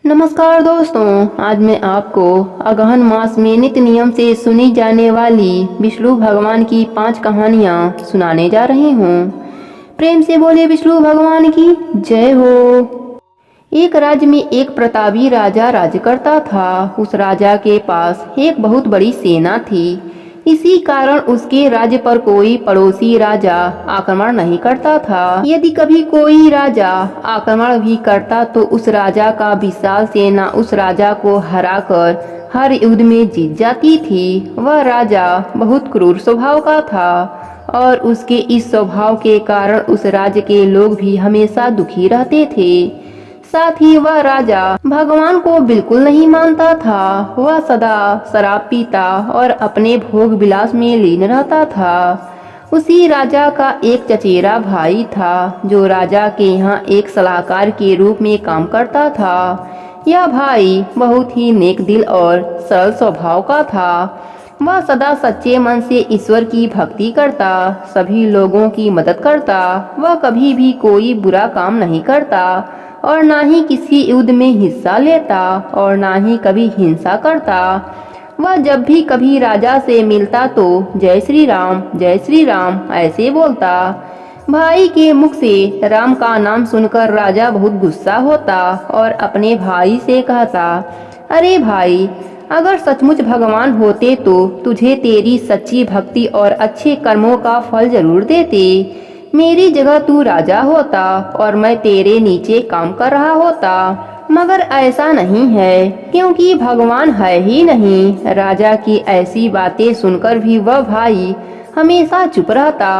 नमस्कार दोस्तों, आज मैं आपको अगहन मास में नित्य नियम से सुनी जाने वाली विष्णु भगवान की 5 कहानियाँ सुनाने जा रही हूँ। प्रेम से बोले विष्णु भगवान की जय हो। एक राज्य में एक प्रतापी राजा राज्य करता था। उस राजा के पास एक बहुत बड़ी सेना थी। इसी कारण उसके राज्य पर कोई पड़ोसी राजा आक्रमण नहीं करता था। यदि कभी कोई राजा आक्रमण भी करता तो उस राजा का विशाल सेना उस राजा को हराकर हर युद्ध में जीत जाती थी। वह राजा बहुत क्रूर स्वभाव का था और उसके इस स्वभाव के कारण उस राज्य के लोग भी हमेशा दुखी रहते थे। साथ ही वह राजा भगवान को बिल्कुल नहीं मानता था। वह सदा शराब पीता और अपने भोग विलास में लीन रहता था। उसी राजा का एक चचेरा भाई था जो राजा के यहाँ एक सलाहकार के रूप में काम करता था। यह भाई बहुत ही नेक दिल और सरल स्वभाव का था। वह सदा सच्चे मन से ईश्वर की भक्ति करता, सभी लोगों की मदद करता। वह कभी भी कोई बुरा काम नहीं करता और ना ही किसी युद्ध में हिस्सा लेता और ना ही कभी हिंसा करता। वह जब भी कभी राजा से मिलता तो जय श्री राम ऐसे बोलता। भाई के मुख से राम का नाम सुनकर राजा बहुत गुस्सा होता और अपने भाई से कहता, अरे भाई, अगर सचमुच भगवान होते तो तुझे तेरी सच्ची भक्ति और अच्छे कर्मों का फल जरूर देते। मेरी जगह तू राजा होता और मैं तेरे नीचे काम कर रहा होता। मगर ऐसा नहीं है, क्योंकि भगवान है ही नहीं। राजा की ऐसी बातें सुनकर भी वह भाई हमेशा चुप रहता।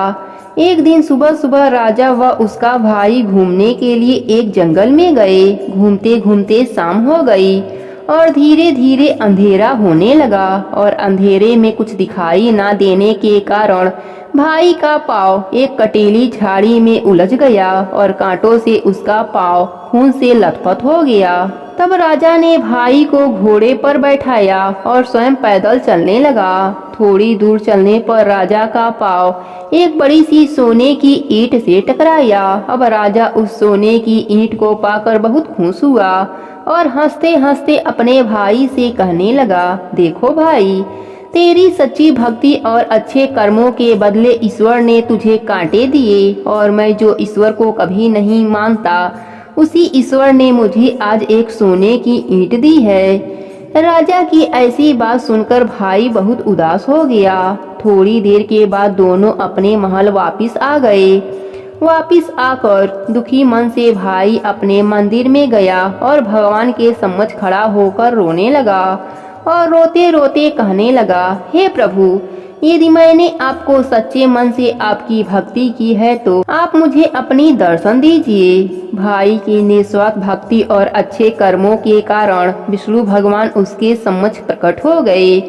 एक दिन सुबह सुबह राजा व उसका भाई घूमने के लिए एक जंगल में गए। घूमते घूमते शाम हो गई और धीरे धीरे अंधेरा होने लगा और अंधेरे में कुछ दिखाई ना देने के कारण भाई का पाँव एक कटीली झाड़ी में उलझ गया और कांटों से उसका पाँव खून से लथपथ हो गया। तब राजा ने भाई को घोड़े पर बैठाया और स्वयं पैदल चलने लगा। थोड़ी दूर चलने पर राजा का पाँव एक बड़ी सी सोने की ईंट से टकराया। अब राजा उस सोने की ईंट को पाकर बहुत खुश हुआ और हंसते हंसते अपने भाई से कहने लगा, देखो भाई, तेरी सच्ची भक्ति और अच्छे कर्मों के बदले ईश्वर ने तुझे कांटे दिए और मैं जो ईश्वर को कभी नहीं मानता उसी ईश्वर ने मुझे आज एक सोने की ईंट दी है। राजा की ऐसी बात सुनकर भाई बहुत उदास हो गया। थोड़ी देर के बाद दोनों अपने महल वापस आ गए। वापस आकर दुखी मन से भाई अपने मंदिर में गया और भगवान के सम्मुख खड़ा होकर रोने लगा और रोते रोते कहने लगा, हे प्रभु, यदि मैंने आपको सच्चे मन से आपकी भक्ति की है तो आप मुझे अपनी दर्शन दीजिए। भाई की निस्वार्थ भक्ति और अच्छे कर्मों के कारण विष्णु भगवान उसके सम्मुख प्रकट हो गए।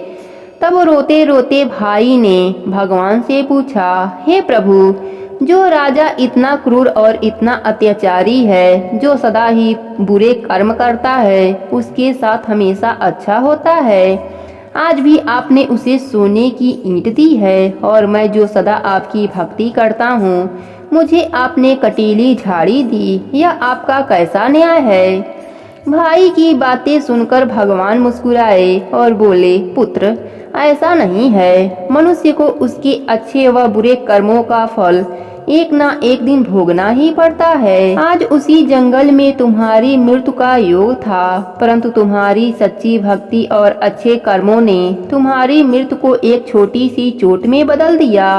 तब रोते रोते भाई ने भगवान से पूछा, हे प्रभु, जो राजा इतना क्रूर और इतना अत्याचारी है, जो सदा ही बुरे कर्म करता है, उसके साथ हमेशा अच्छा होता है। आज भी आपने उसे सोने की ईंट दी है और मैं जो सदा आपकी भक्ति करता हूँ, मुझे आपने कटीली झाड़ी दी। यह आपका कैसा न्याय है? भाई की बातें सुनकर भगवान मुस्कुराए और बोले, पुत्र, ऐसा नहीं है। मनुष्य को उसके अच्छे व बुरे कर्मों का फल एक ना एक दिन भोगना ही पड़ता है। आज उसी जंगल में तुम्हारी मृत्यु का योग था, परंतु तुम्हारी सच्ची भक्ति और अच्छे कर्मों ने तुम्हारी मृत्यु को एक छोटी सी चोट में बदल दिया।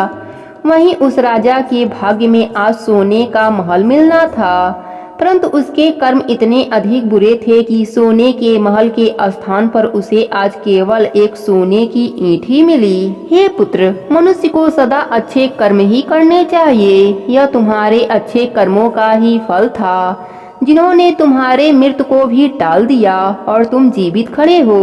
वहीं उस राजा के भाग्य में आज सोने का महल मिलना था, परंतु उसके कर्म इतने अधिक बुरे थे कि सोने के महल के स्थान पर उसे आज केवल एक सोने की ईंट ही मिली। हे पुत्र, मनुष्य को सदा अच्छे कर्म ही करने चाहिए। यह तुम्हारे अच्छे कर्मों का ही फल था, जिन्होंने तुम्हारे मृत्यु को भी टाल दिया और तुम जीवित खड़े हो।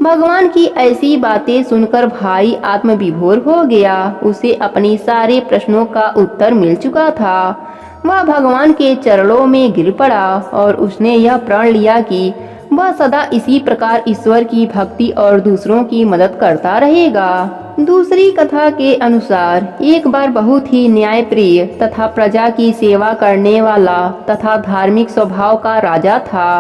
भगवान की ऐसी बातें सुनकर भाई आत्मविभोर हो गया। उसे अपनी सारे प्रश्नों का उत्तर मिल चुका था। वह भगवान के चरणों में गिर पड़ा और उसने यह प्रण लिया कि वह सदा इसी प्रकार ईश्वर की भक्ति और दूसरों की मदद करता रहेगा। दूसरी कथा के अनुसार एक बार बहुत ही न्यायप्रिय तथा प्रजा की सेवा करने वाला तथा धार्मिक स्वभाव का राजा था।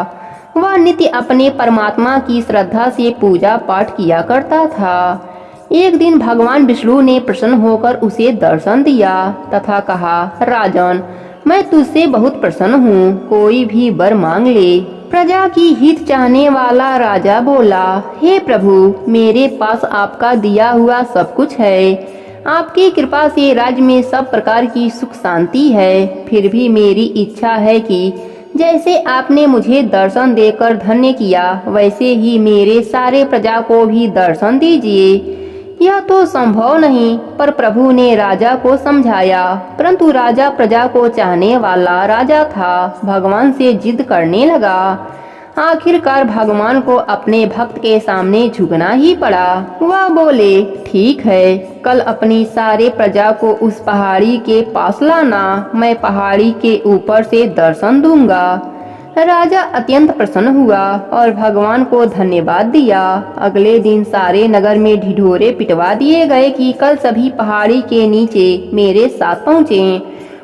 वह नित्य अपने परमात्मा की श्रद्धा से पूजा पाठ किया करता था। एक दिन भगवान विष्णु ने प्रसन्न होकर उसे दर्शन दिया तथा कहा, राजन, मैं तुझसे बहुत प्रसन्न हूँ, कोई भी वर मांग ले। प्रजा की हित चाहने वाला राजा बोला, हे प्रभु, मेरे पास आपका दिया हुआ सब कुछ है। आपकी कृपा से राज्य में सब प्रकार की सुख शांति है। फिर भी मेरी इच्छा है कि जैसे आपने मुझे दर्शन देकर धन्य किया, वैसे ही मेरे सारे प्रजा को भी दर्शन दीजिए। यह तो संभव नहीं। पर प्रभु ने राजा को समझाया, परंतु राजा प्रजा को चाहने वाला राजा था, भगवान से जिद करने लगा। आखिरकार भगवान को अपने भक्त के सामने झुकना ही पड़ा। वह बोले, ठीक है, कल अपनी सारे प्रजा को उस पहाड़ी के पास लाना, मैं पहाड़ी के ऊपर से दर्शन दूंगा। राजा अत्यंत प्रसन्न हुआ और भगवान को धन्यवाद दिया। अगले दिन सारे नगर में ढिढोरे पिटवा दिए गए कि कल सभी पहाड़ी के नीचे मेरे साथ पहुँचे,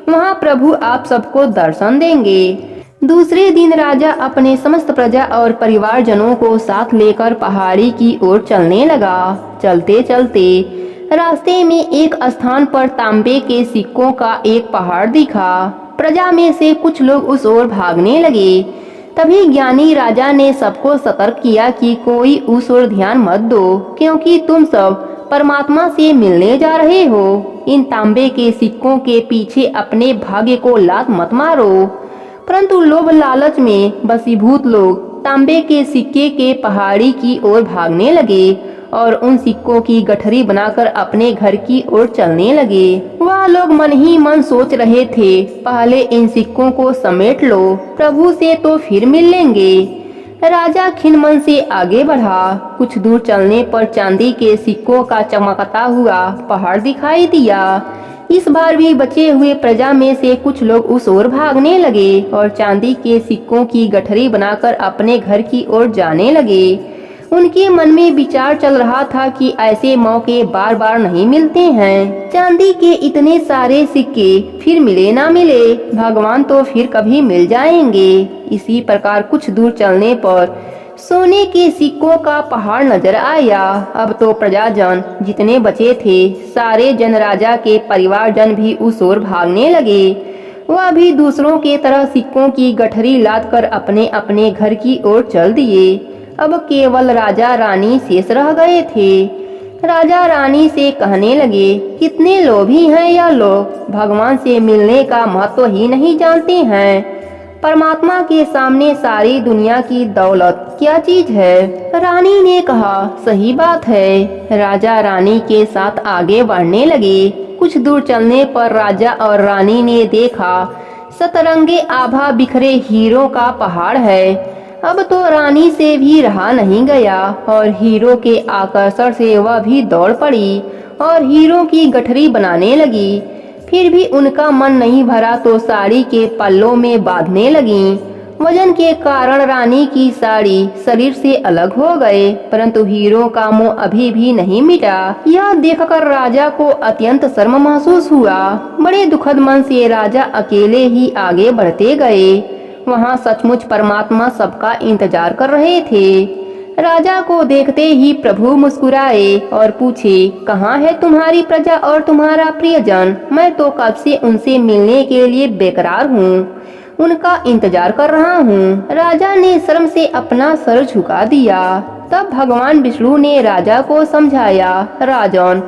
वहाँ प्रभु आप सबको दर्शन देंगे। दूसरे दिन राजा अपने समस्त प्रजा और परिवारजनों को साथ लेकर पहाड़ी की ओर चलने लगा। चलते चलते रास्ते में एक स्थान पर तांबे के सिक्कों का एक पहाड़ दिखा। प्रजा में से कुछ लोग उस ओर भागने लगे। तभी ज्ञानी राजा ने सबको सतर्क किया कि कोई उस ओर ध्यान मत दो, क्योंकि तुम सब परमात्मा से मिलने जा रहे हो। इन तांबे के सिक्कों के पीछे अपने भाग्य को लात मत मारो। परंतु लोभ लालच में वशीभूत लोग तांबे के सिक्के के पहाड़ी की ओर भागने लगे और उन सिक्कों की गठरी बनाकर अपने घर की ओर चलने लगे। वह लोग मन ही मन सोच रहे थे, पहले इन सिक्कों को समेट लो, प्रभु से तो फिर मिल लेंगे। राजा खिन्न मन से आगे बढ़ा। कुछ दूर चलने पर चांदी के सिक्कों का चमकता हुआ पहाड़ दिखाई दिया। इस बार भी बचे हुए प्रजा में से कुछ लोग उस ओर भागने लगे और चांदी के सिक्कों की गठरी बनाकर अपने घर की ओर जाने लगे। उनके मन में विचार चल रहा था कि ऐसे मौके बार बार नहीं मिलते हैं। चांदी के इतने सारे सिक्के फिर मिले ना मिले, भगवान तो फिर कभी मिल जाएंगे। इसी प्रकार कुछ दूर चलने पर सोने के सिक्कों का पहाड़ नजर आया। अब तो प्रजाजन जितने बचे थे, सारे जन राजा के परिवारजन भी उस ओर भागने लगे। वह भी दूसरों के तरह सिक्कों की गठरी लादकर अपने अपने घर की ओर चल दिए। अब केवल राजा रानी शेष रह गए थे। राजा रानी से कहने लगे, कितने लोभी हैं यह लोग, भगवान से मिलने का महत्व ही नहीं जानते हैं। परमात्मा के सामने सारी दुनिया की दौलत क्या चीज है। रानी ने कहा, सही बात है। राजा रानी के साथ आगे बढ़ने लगे। कुछ दूर चलने पर राजा और रानी ने देखा सतरंगे आभा बिखरे हीरों का पहाड़ है। अब तो रानी से भी रहा नहीं गया और हीरो के आकर्षण से वह भी दौड़ पड़ी और हीरो की गठरी बनाने लगी। फिर भी उनका मन नहीं भरा तो साड़ी के पल्लों में बांधने लगी। वजन के कारण रानी की साड़ी शरीर से अलग हो गए, परंतु हीरो का मोह अभी भी नहीं मिटा। यह देखकर राजा को अत्यंत शर्म महसूस हुआ। बड़े दुखद मन से राजा अकेले ही आगे बढ़ते गए। वहाँ सचमुच परमात्मा सबका इंतजार कर रहे थे। राजा को देखते ही प्रभु मुस्कुराए और पूछे, कहाँ है तुम्हारी प्रजा और तुम्हारा प्रियजन? मैं तो कब से उनसे मिलने के लिए बेकरार हूँ, उनका इंतजार कर रहा हूँ। राजा ने शर्म से अपना सर झुका दिया। तब भगवान विष्णु ने राजा को समझाया, राजन,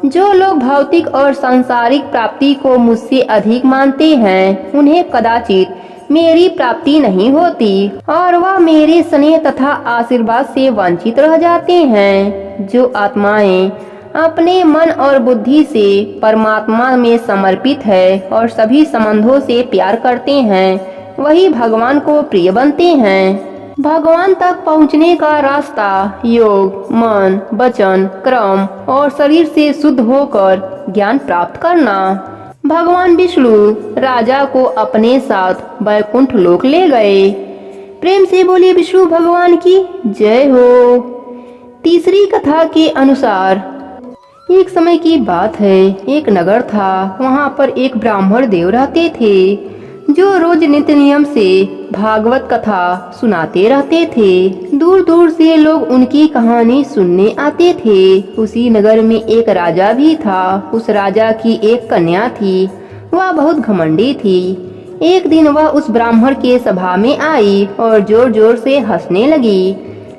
जो लोग भौतिक और सांसारिक प्राप्ति को मुझसे अधिक मानते हैं, उन्हें कदाचित मेरी प्राप्ति नहीं होती और वह मेरे स्नेह तथा आशीर्वाद से वंचित रह जाते हैं। जो आत्माएं अपने मन और बुद्धि से परमात्मा में समर्पित है और सभी संबंधों से प्यार करते हैं, वही भगवान को प्रिय बनते हैं। भगवान तक पहुँचने का रास्ता योग, मन, वचन, क्रम और शरीर से शुद्ध होकर ज्ञान प्राप्त करना। भगवान विष्णु राजा को अपने साथ वैकुंठ लोक ले गए। प्रेम से बोले विष्णु भगवान की जय हो। तीसरी कथा के अनुसार, एक समय की बात है, एक नगर था। वहाँ पर एक ब्राह्मण देव रहते थे। जो रोज नित्य नियम से भागवत कथा सुनाते रहते थे। दूर दूर से लोग उनकी कहानी सुनने आते थे। उसी नगर में एक राजा भी था। उस राजा की एक कन्या थी। वह बहुत घमंडी थी। एक दिन वह उस ब्राह्मण के सभा में आई और जोर जोर से हंसने लगी।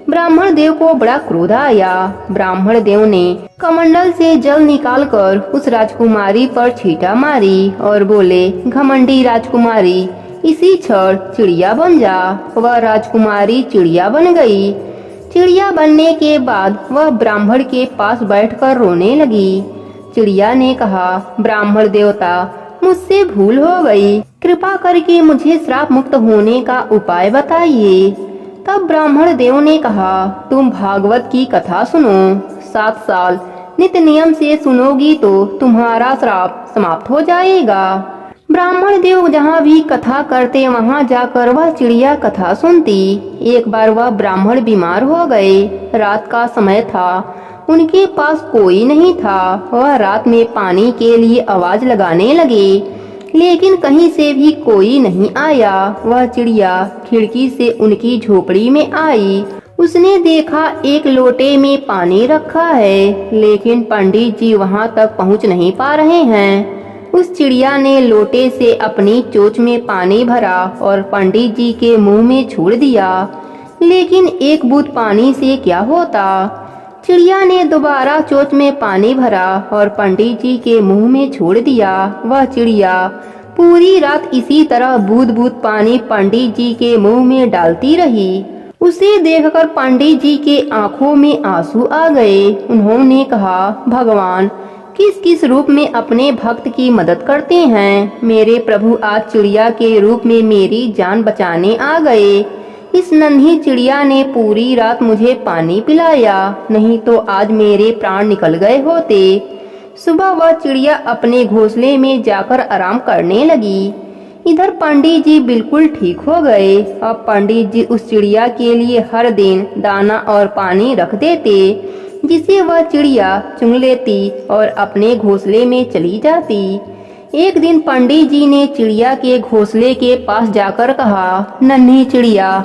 ब्राह्मण देव को बड़ा क्रोध आया। ब्राह्मण देव ने कमंडल से जल निकालकर उस राजकुमारी पर छींटा मारी और बोले, घमंडी राजकुमारी, इसी क्षण चिड़िया बन जा। वह राजकुमारी चिड़िया बन गई। चिड़िया बनने के बाद वह ब्राह्मण के पास बैठकर रोने लगी। चिड़िया ने कहा, ब्राह्मण देवता, मुझसे भूल हो गई, कृपा करके मुझे श्राप मुक्त होने का उपाय बताइए। तब ब्राह्मण देव ने कहा, तुम भागवत की कथा सुनो। 7 साल नित्य नियम से सुनोगी तो तुम्हारा श्राप समाप्त हो जाएगा। ब्राह्मण देव जहाँ भी कथा करते वहाँ जाकर वह चिड़िया कथा सुनती। एक बार वह ब्राह्मण बीमार हो गए। रात का समय था। उनके पास कोई नहीं था। वह रात में पानी के लिए आवाज लगाने लगे, लेकिन कहीं से भी कोई नहीं आया। वह चिड़िया खिड़की से उनकी झोपड़ी में आई। उसने देखा एक लोटे में पानी रखा है, लेकिन पंडित जी वहां तक पहुंच नहीं पा रहे हैं। उस चिड़िया ने लोटे से अपनी चोंच में पानी भरा और पंडित जी के मुंह में छोड़ दिया, लेकिन एक बूंद पानी से क्या होता। चिड़िया ने दोबारा चोंच में पानी भरा और पंडित जी के मुंह में छोड़ दिया। वह चिड़िया पूरी रात इसी तरह बूंद बूंद पानी पंडित जी के मुंह में डालती रही। उसे देखकर पंडित जी के आंखों में आंसू आ गए। उन्होंने कहा, भगवान किस किस रूप में अपने भक्त की मदद करते हैं। मेरे प्रभु आज चिड़िया के रूप में मेरी जान बचाने आ गए। इस नन्ही चिड़िया ने पूरी रात मुझे पानी पिलाया, नहीं तो आज मेरे प्राण निकल गए होते। सुबह वह चिड़िया अपने घोंसले में जाकर आराम करने लगी। इधर पंडित जी बिल्कुल ठीक हो गए। अब पंडित जी उस चिड़िया के लिए हर दिन दाना और पानी रख देते, जिसे वह चिड़िया चुन लेती और अपने घोंसले में चली जाती। एक दिन पंडित जी ने चिड़िया के घोंसले के पास जाकर कहा, नन्ही चिड़िया,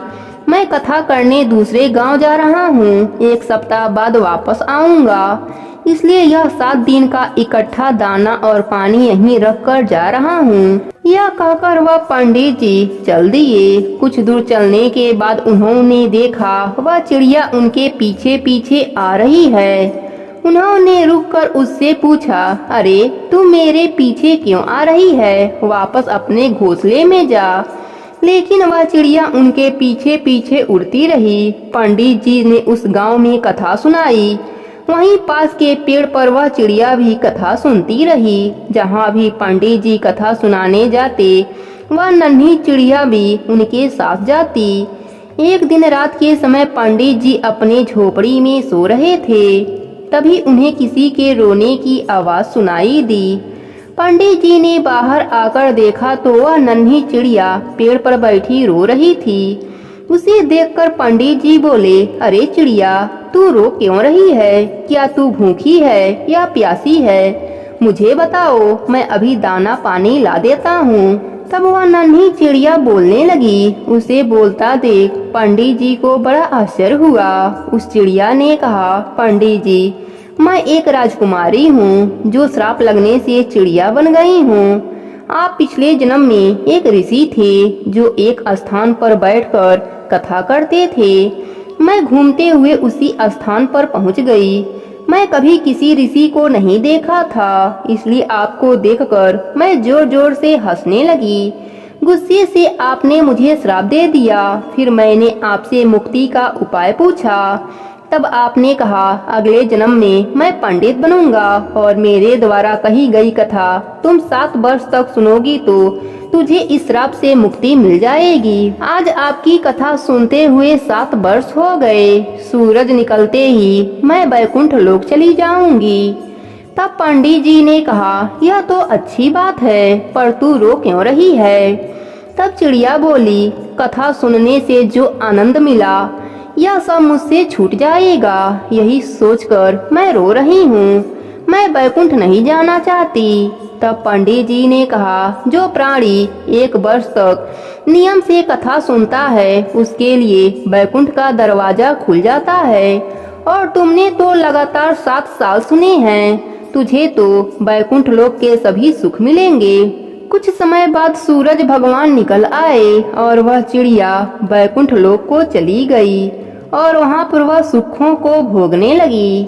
मैं कथा करने दूसरे गांव जा रहा हूँ। 1 सप्ताह बाद वापस आऊंगा, इसलिए यह 7 दिन का इकट्ठा दाना और पानी यहीं रख कर जा रहा हूँ। यह कहकर वह पंडित जी चल दिए। कुछ दूर चलने के बाद उन्होंने देखा वह चिड़िया उनके पीछे पीछे आ रही है। उन्होंने रुककर उससे पूछा, अरे तू मेरे पीछे क्यों आ रही है? वापस अपने घोंसले में जा। लेकिन वह चिड़िया उनके पीछे पीछे उड़ती रही। पंडित जी ने उस गांव में कथा सुनाई। वहीं पास के पेड़ पर वह चिड़िया भी कथा सुनती रही। जहाँ भी पंडित जी कथा सुनाने जाते, वह नन्ही चिड़िया भी उनके साथ जाती। एक दिन रात के समय पंडित जी अपने झोपड़ी में सो रहे थे। तभी उन्हें किसी के रोने की आवाज सुनाई दी। पंडित जी ने बाहर आकर देखा तो वह नन्ही चिड़िया पेड़ पर बैठी रो रही थी। उसे देखकर पंडित जी बोले, अरे चिड़िया, तू रो क्यों रही है? क्या तू भूखी है या प्यासी है? मुझे बताओ, मैं अभी दाना पानी ला देता हूँ। तब वह नन्ही चिड़िया बोलने लगी। उसे बोलता देख पंडित जी को बड़ा आश्चर्य हुआ। उस चिड़िया ने कहा, पंडित जी, मैं एक राजकुमारी हूँ जो श्राप लगने से चिड़िया बन गई हूँ। आप पिछले जन्म में एक ऋषि थे जो एक स्थान पर बैठकर कथा करते थे। मैं घूमते हुए उसी स्थान पर पहुँच गई। मैं कभी किसी ऋषि को नहीं देखा था, इसलिए आपको देखकर मैं जोर जोर से हंसने लगी। गुस्से से आपने मुझे श्राप दे दिया। फिर मैंने आपसे मुक्ति का उपाय पूछा। तब आपने कहा, अगले जन्म में मैं पंडित बनूंगा और मेरे द्वारा कही गई कथा तुम 7 वर्ष तक सुनोगी तो तुझे इस श्राप से मुक्ति मिल जाएगी। आज आपकी कथा सुनते हुए 7 वर्ष हो गए। सूरज निकलते ही मैं वैकुंठ लोक चली जाऊंगी। तब पंडित जी ने कहा, यह तो अच्छी बात है, पर तू रो क्यों रही है? तब चिड़िया बोली, कथा सुनने से जो आनंद मिला यह सब मुझसे छूट जाएगा, यही सोचकर मैं रो रही हूँ। मैं बैकुंठ नहीं जाना चाहती। तब पंडित जी ने कहा, जो प्राणी 1 वर्ष तक नियम से कथा सुनता है उसके लिए बैकुंठ का दरवाजा खुल जाता है, और तुमने तो लगातार 7 साल सुने हैं, तुझे तो बैकुंठ लोक के सभी सुख मिलेंगे। कुछ समय बाद सूरज भगवान निकल आए और वह चिड़िया बैकुंठ लोक को चली गई और वहां पर वह सुखों को भोगने लगी।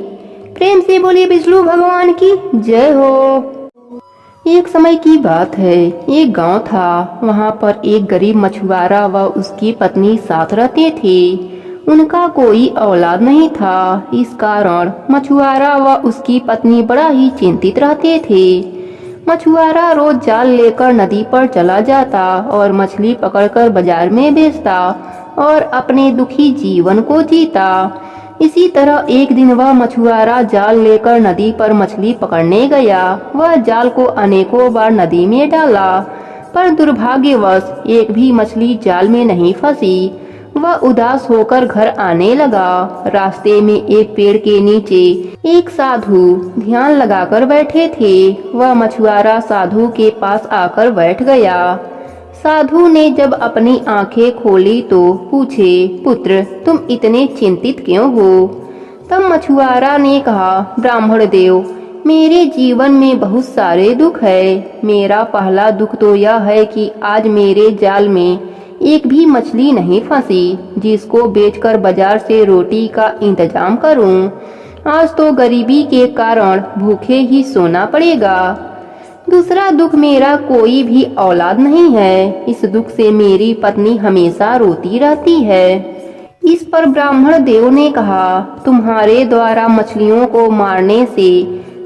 प्रेम से बोलिए विष्णु भगवान की जय हो। एक समय की बात है, एक गांव था। वहां पर एक गरीब मछुआरा व उसकी पत्नी साथ रहते थे। उनका कोई औलाद नहीं था। इस कारण मछुआरा व उसकी पत्नी बड़ा ही चिंतित रहते थे। मछुआरा रोज जाल लेकर नदी पर चला जाता और मछली पकड़कर बाजार में बेचता और अपने दुखी जीवन को जीता। इसी तरह एक दिन वह मछुआरा जाल लेकर नदी पर मछली पकड़ने गया। वह जाल को अनेकों बार नदी में डाला, पर दुर्भाग्यवश एक भी मछली जाल में नहीं फंसी। वह उदास होकर घर आने लगा। रास्ते में एक पेड़ के नीचे एक साधु ध्यान लगाकर बैठे थे। वह मछुआरा साधु के पास आकर बैठ गया। साधु ने जब अपनी आंखें खोली तो पूछे, पुत्र तुम इतने चिंतित क्यों हो? तब मछुआरा ने कहा, ब्राह्मण देव, मेरे जीवन में बहुत सारे दुख है। मेरा पहला दुख तो यह है कि आज मेरे जाल में एक भी मछली नहीं फंसी जिसको बेचकर बाजार से रोटी का इंतजाम करूं। आज तो गरीबी के कारण भूखे ही सोना पड़ेगा। दूसरा दुख, मेरा कोई भी औलाद नहीं है। इस दुख से मेरी पत्नी हमेशा रोती रहती है। इस पर ब्राह्मण देव ने कहा, तुम्हारे द्वारा मछलियों को मारने से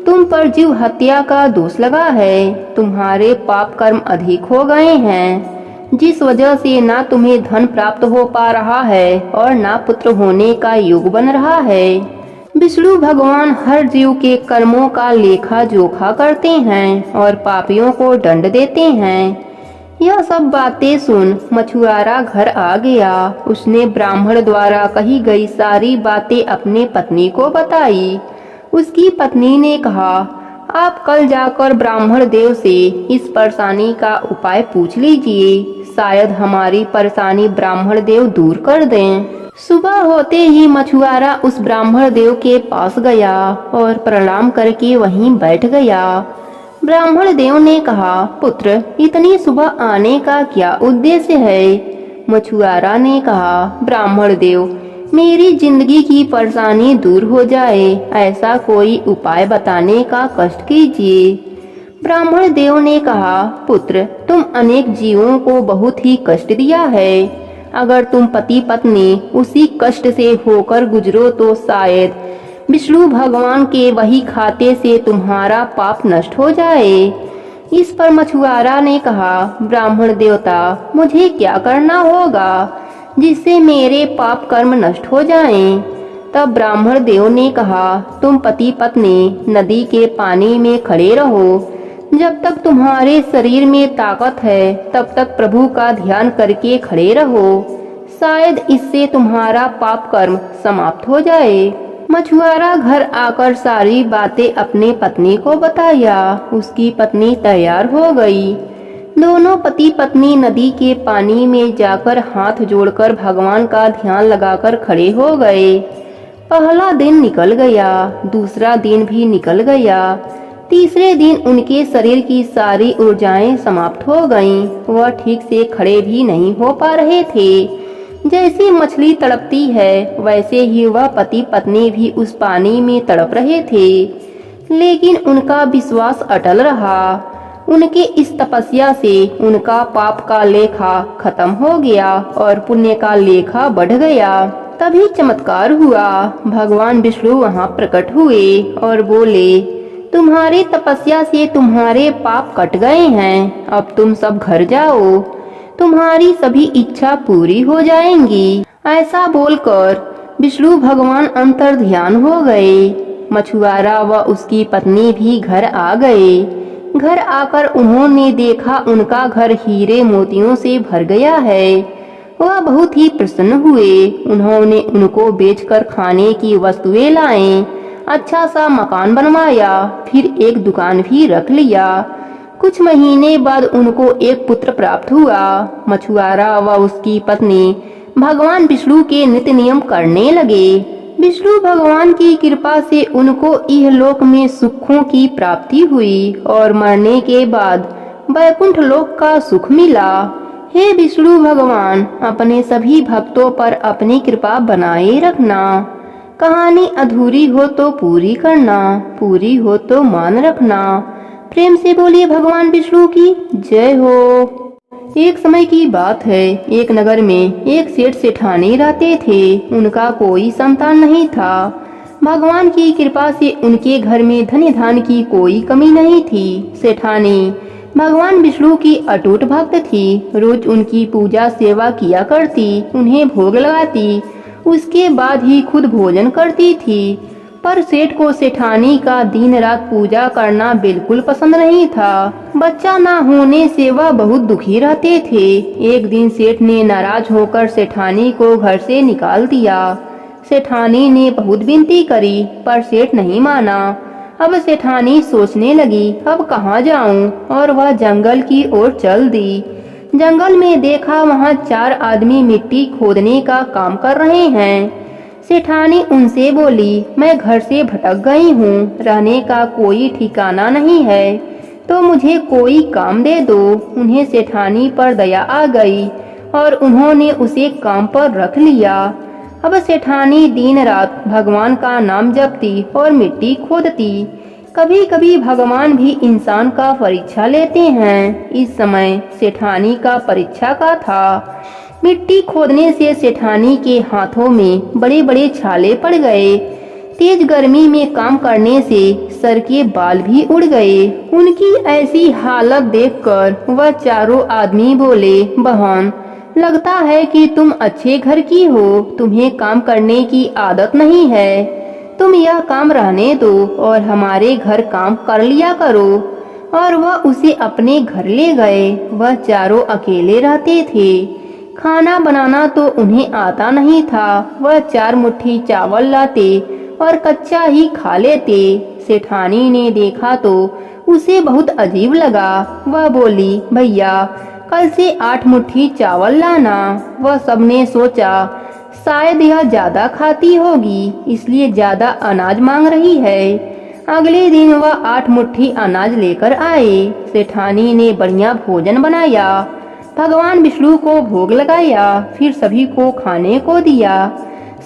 तुम पर जीव हत्या का दोष लगा है। तुम्हारे पाप कर्म अधिक हो गए हैं, जिस वजह से ना तुम्हें धन प्राप्त हो पा रहा है और ना पुत्र होने का योग बन रहा है। विष्णु भगवान हर जीव के कर्मों का लेखा जोखा करते हैं और पापियों को दंड देते हैं। यह सब बातें सुन मछुआरा घर आ गया। उसने ब्राह्मण द्वारा कही गई सारी बातें अपने पत्नी को बताई। उसकी पत्नी ने कहा, आप कल जाकर ब्राह्मण देव से इस परेशानी का उपाय पूछ लीजिए, शायद हमारी परेशानी ब्राह्मण देव दूर कर दें। सुबह होते ही मछुआरा उस ब्राह्मण देव के पास गया और प्रणाम करके वहीं बैठ गया। ब्राह्मण देव ने कहा, पुत्र इतनी सुबह आने का क्या उद्देश्य है? मछुआरा ने कहा, ब्राह्मण देव, मेरी जिंदगी की परेशानी दूर हो जाए ऐसा कोई उपाय बताने का कष्ट कीजिए। ब्राह्मण देव ने कहा, पुत्र तुम अनेक जीवों को बहुत ही कष्ट दिया है। अगर तुम पति पत्नी उसी कष्ट से होकर गुजरो तो शायद विष्णु भगवान के वही खाते से तुम्हारा पाप नष्ट हो जाए। इस पर मछुआरा ने कहा, ब्राह्मण देवता, मुझे क्या करना होगा जिससे मेरे पाप कर्म नष्ट हो जाएं? तब ब्राह्मण देव ने कहा, तुम पति पत्नी नदी के पानी में खड़े रहो। जब तक तुम्हारे शरीर में ताकत है तब तक प्रभु का ध्यान करके खड़े रहो, शायद इससे तुम्हारा पाप कर्म समाप्त हो जाए। मछुआरा घर आकर सारी बातें अपने पत्नी को बताया। उसकी पत्नी तैयार हो गई। दोनों पति पत्नी नदी के पानी में जाकर हाथ जोड़कर भगवान का ध्यान लगाकर खड़े हो गए। पहला दिन निकल गया, दूसरा दिन भी निकल गया। तीसरे दिन उनके शरीर की सारी ऊर्जाएं समाप्त हो गईं। वह ठीक से खड़े भी नहीं हो पा रहे थे। जैसी मछली तड़पती है वैसे ही वह पति पत्नी भी उस पानी में तड़प रहे थे, लेकिन उनका विश्वास अटल रहा। उनके इस तपस्या से उनका पाप का लेखा खत्म हो गया और पुण्य का लेखा बढ़ गया। तभी चमत्कार हुआ। भगवान विष्णु वहां प्रकट हुए और बोले, तुम्हारी तपस्या से तुम्हारे पाप कट गए हैं। अब तुम सब घर जाओ, तुम्हारी सभी इच्छा पूरी हो जाएंगी। ऐसा बोलकर विष्णु भगवान अंतर ध्यान हो गए। मछुआरा व उसकी पत्नी भी घर आ गए। घर आकर उन्होंने देखा उनका घर हीरे मोतियों से भर गया है। वह बहुत ही प्रसन्न हुए। उन्होंने उनको बेचकर खाने की वस्तुएं लाए अच्छा सा मकान बनवाया, फिर एक दुकान भी रख लिया। कुछ महीने बाद उनको एक पुत्र प्राप्त हुआ। मछुआरा व उसकी पत्नी भगवान विष्णु के नित्य नियम करने लगे। विष्णु भगवान की कृपा से उनको इहलोक में सुखों की प्राप्ति हुई और मरने के बाद वैकुंठ लोक का सुख मिला। हे विष्णु भगवान, अपने सभी भक्तों पर अपनी कृपा बनाए रखना। कहानी अधूरी हो तो पूरी करना, पूरी हो तो मान रखना। प्रेम से बोलिए भगवान विष्णु की जय हो। एक समय की बात है, एक नगर में एक सेठ सेठानी रहते थे। उनका कोई संतान नहीं था। भगवान की कृपा से उनके घर में धन धान की कोई कमी नहीं थी। सेठानी भगवान विष्णु की अटूट भक्त थी। रोज उनकी पूजा सेवा किया करती, उन्हें भोग लगाती, उसके बाद ही खुद भोजन करती थी। पर सेठ को सेठानी का दिन रात पूजा करना बिल्कुल पसंद नहीं था। बच्चा ना होने से वह बहुत दुखी रहते थे। एक दिन सेठ ने नाराज होकर सेठानी को घर से निकाल दिया। सेठानी ने बहुत विनती करी पर सेठ नहीं माना। अब सेठानी सोचने लगी, अब कहाँ जाऊं, और वह जंगल की ओर चल दी। जंगल में देखा वहाँ 4 आदमी मिट्टी खोदने का काम कर रहे हैं। सेठानी उनसे बोली, मैं घर से भटक गई हूँ, रहने का कोई ठिकाना नहीं है, तो मुझे कोई काम दे दो। उन्हें सेठानी पर दया आ गई और उन्होंने उसे काम पर रख लिया। अब सेठानी दिन रात भगवान का नाम जपती और मिट्टी खोदती। कभी कभी भगवान भी इंसान का परीक्षा लेते हैं। इस समय सेठानी का परीक्षा का था। मिट्टी खोदने से सेठानी के हाथों में बड़े बड़े छाले पड़ गए। तेज गर्मी में काम करने से सर के बाल भी उड़ गए। उनकी ऐसी हालत देखकर वह 4 आदमी बोले, बहन, लगता है कि तुम अच्छे घर की हो, तुम्हें काम करने की आदत नहीं है। तुम यह काम रहने दो और हमारे घर काम कर लिया करो। और वह उसे अपने घर ले गए। वह 4 अकेले रहते थे। खाना बनाना तो उन्हें आता नहीं था। वह 4 मुट्ठी चावल लाते और कच्चा ही खा लेते। सेठानी ने देखा तो उसे बहुत अजीब लगा। वह बोली, भैया, कल से 8 मुट्ठी चावल लाना। वह सबने सोचा शायद यह ज्यादा खाती होगी, इसलिए ज्यादा अनाज मांग रही है। अगले दिन वह 8 मुट्ठी अनाज लेकर आए। सेठानी ने बढ़िया भोजन बनाया, भगवान विष्णु को भोग लगाया, फिर सभी को खाने को दिया।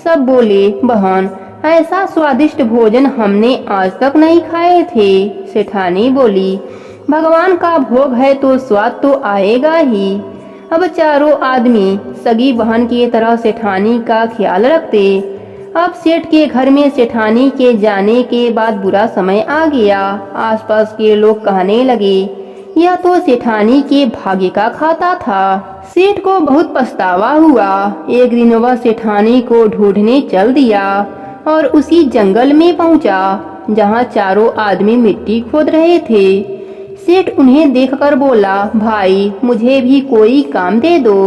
सब बोले, बहन, ऐसा स्वादिष्ट भोजन हमने आज तक नहीं खाए थे। सेठानी बोली, भगवान का भोग है तो स्वाद तो आएगा ही। अब 4 आदमी सगी बहन की तरह सेठानी का ख्याल रखते। अब सेठ के घर में सेठानी के जाने के बाद बुरा समय आ गया। आसपास के लोग कहने लगे, यह तो सेठानी के भाग्य का खाता था। सेठ को बहुत पछतावा हुआ। एक दिन वह सेठानी को ढूंढने चल दिया और उसी जंगल में पहुंचा जहां 4 आदमी मिट्टी खोद रहे थे। सेठ उन्हें देखकर बोला, भाई, मुझे भी कोई काम दे दो।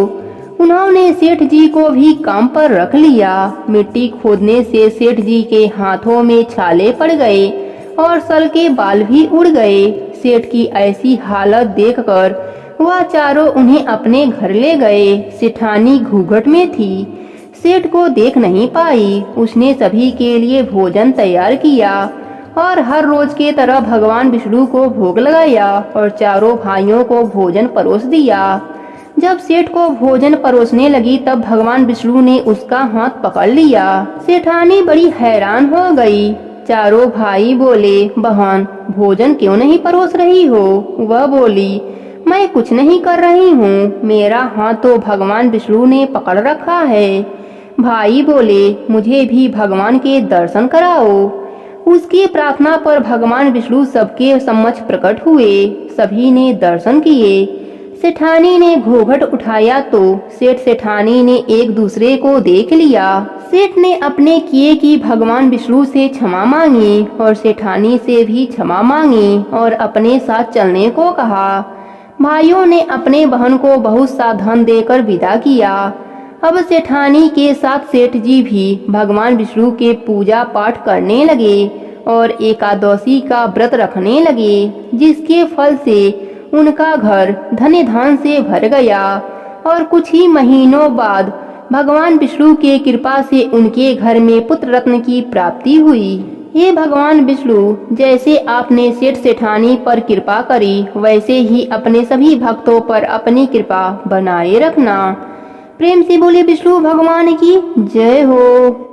उन्होंने सेठ जी को भी काम पर रख लिया। मिट्टी खोदने से सेठ जी के हाथों में छाले पड़ गए और सर के बाल भी उड़ गए। सेठ की ऐसी हालत देखकर वह 4 उन्हें अपने घर ले गए। सेठानी घूंघट में थी, सेठ को देख नहीं पाई। उसने सभी के लिए भोजन तैयार किया और हर रोज के तरह भगवान विष्णु को भोग लगाया और 4 भाइयों को भोजन परोस दिया। जब सेठ को भोजन परोसने लगी तब भगवान विष्णु ने उसका हाथ पकड़ लिया। सेठानी बड़ी हैरान हो गई। 4 भाई बोले, बहन, भोजन क्यों नहीं परोस रही हो? वह बोली, मैं कुछ नहीं कर रही हूँ, मेरा हाथ तो भगवान विष्णु ने पकड़ रखा है। भाई बोले, मुझे भी भगवान के दर्शन कराओ। उसकी प्रार्थना पर भगवान विष्णु सबके समक्ष प्रकट हुए। सभी ने दर्शन किए। सेठानी ने घूंघट उठाया तो सेठ सेठानी ने एक दूसरे को देख लिया। सेठ ने अपने किए की भगवान विष्णु से क्षमा मांगी और सेठानी से भी क्षमा मांगी और अपने साथ चलने को कहा। भाइयों ने अपने बहन को बहुत सा धन देकर विदा किया। अब सेठानी के साथ सेठ जी भी भगवान विष्णु के पूजा पाठ करने लगे और एकादशी का व्रत रखने लगे, जिसके फल से उनका घर धन धान से भर गया और कुछ ही महीनों बाद भगवान विष्णु के कृपा से उनके घर में पुत्र रत्न की प्राप्ति हुई। हे भगवान विष्णु, जैसे आपने सेठ सेठानी पर कृपा करी, वैसे ही अपने सभी भक्तों पर अपनी कृपा बनाए रखना। प्रेम से बोले विष्णु भगवान की जय हो।